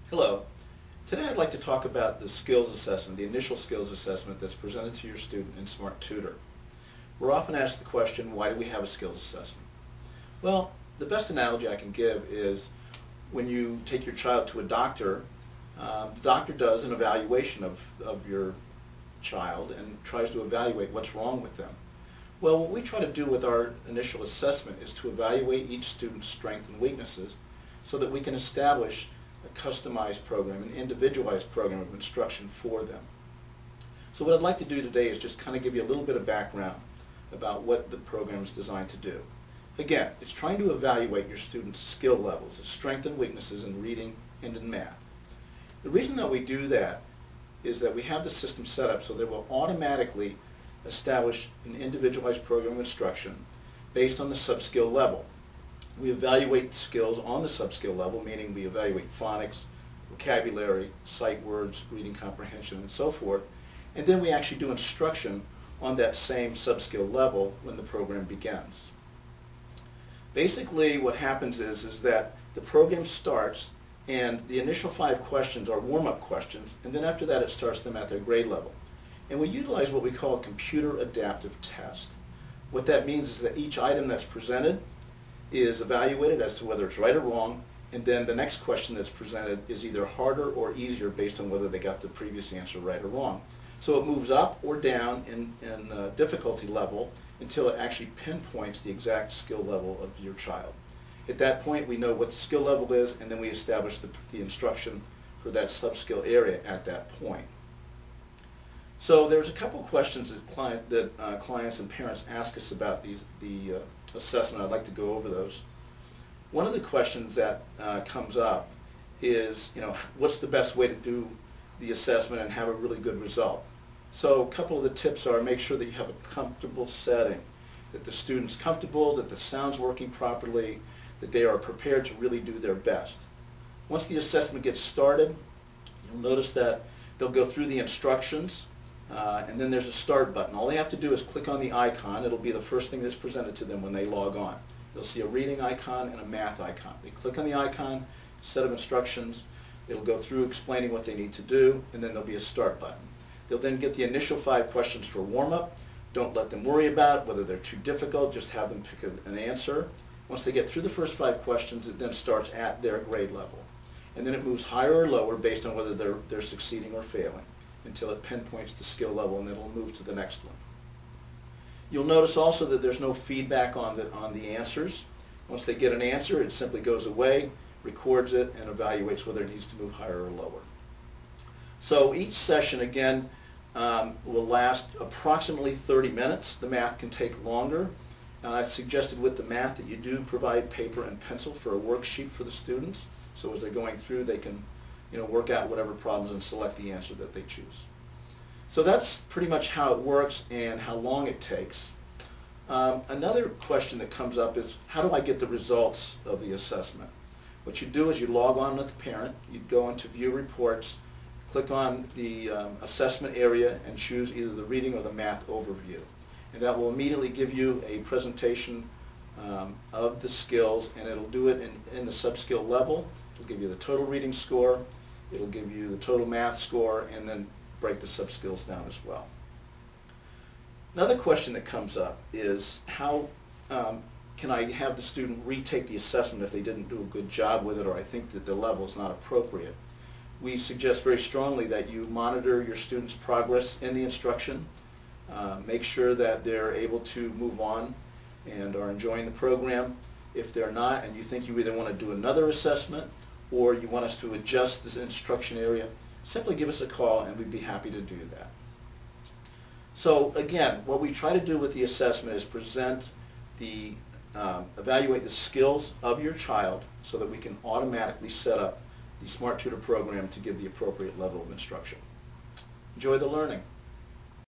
Hello. Today I'd like to talk about the skills assessment, the initial skills assessment that's presented to your student in Smart Tutor. We're often asked the question, why do we have a skills assessment? Well, the best analogy I can give is when you take your child to a doctor, the doctor does an evaluation of your child and tries to evaluate what's wrong with them. Well, what we try to do with our initial assessment is to evaluate each student's strengths and weaknesses so that we can establish a customized program, an individualized program of instruction for them. So what I'd like to do today is just kind of give you a little bit of background about what the program is designed to do. Again, it's trying to evaluate your students' skill levels, the strengths and weaknesses in reading and in math. The reason that we do that is that we have the system set up so that it will automatically establish an individualized program of instruction based on the sub-skill level. We evaluate skills on the sub-skill level, meaning we evaluate phonics, vocabulary, sight words, reading comprehension, and so forth. And then we actually do instruction on that same sub-skill level when the program begins. Basically what happens is that the program starts and the initial 5 questions are warm-up questions, and then after that it starts them at their grade level. And we utilize what we call a computer adaptive test. What that means is that each item that's presented is evaluated as to whether it's right or wrong, and then the next question that's presented is either harder or easier based on whether they got the previous answer right or wrong. So it moves up or down in difficulty level until it actually pinpoints the exact skill level of your child. At that point we know what the skill level is, and then we establish the instruction for that sub-skill area at that point. So there's a couple questions that clients and parents ask us about the assessment. I'd like to go over those. One of the questions that comes up is, what's the best way to do the assessment and have a really good result? So a couple of the tips are, make sure that you have a comfortable setting, that the student's comfortable, that the sound's working properly, that they are prepared to really do their best. Once the assessment gets started, you'll notice that they'll go through the instructions, and then there's a start button. All they have to do is click on the icon. It'll be the first thing that's presented to them when they log on. They'll see a reading icon and a math icon. They click on the icon, set of instructions, it'll go through explaining what they need to do, and then there'll be a start button. They'll then get the initial 5 questions for warm-up. Don't let them worry about whether they're too difficult, just have them pick an answer. Once they get through the first 5 questions, it then starts at their grade level. And then it moves higher or lower based on whether they're succeeding or failing, until it pinpoints the skill level, and then it'll move to the next one. You'll notice also that there's no feedback on the answers. Once they get an answer, it simply goes away, records it, and evaluates whether it needs to move higher or lower. So each session, again, will last approximately 30 minutes. The math can take longer. It's suggested with the math that you do provide paper and pencil for a worksheet for the students, so as they're going through they can work out whatever problems and select the answer that they choose. So that's pretty much how it works and how long it takes. Another question that comes up is, how do I get the results of the assessment? What you do is you log on with the parent, you go into View Reports, click on the assessment area and choose either the reading or the math overview. And that will immediately give you a presentation of the skills, and it'll do it in the sub-skill level. It'll give you the total reading score, it'll give you the total math score, and then break the sub-skills down as well. Another question that comes up is, how can I have the student retake the assessment if they didn't do a good job with it, or I think that the level is not appropriate? We suggest very strongly that you monitor your students' progress in the instruction, make sure that they're able to move on and are enjoying the program. If they're not, and you think you either want to do another assessment or you want us to adjust this instruction area, simply give us a call and we'd be happy to do that. So again, what we try to do with the assessment is evaluate the skills of your child so that we can automatically set up the Smart Tutor program to give the appropriate level of instruction. Enjoy the learning.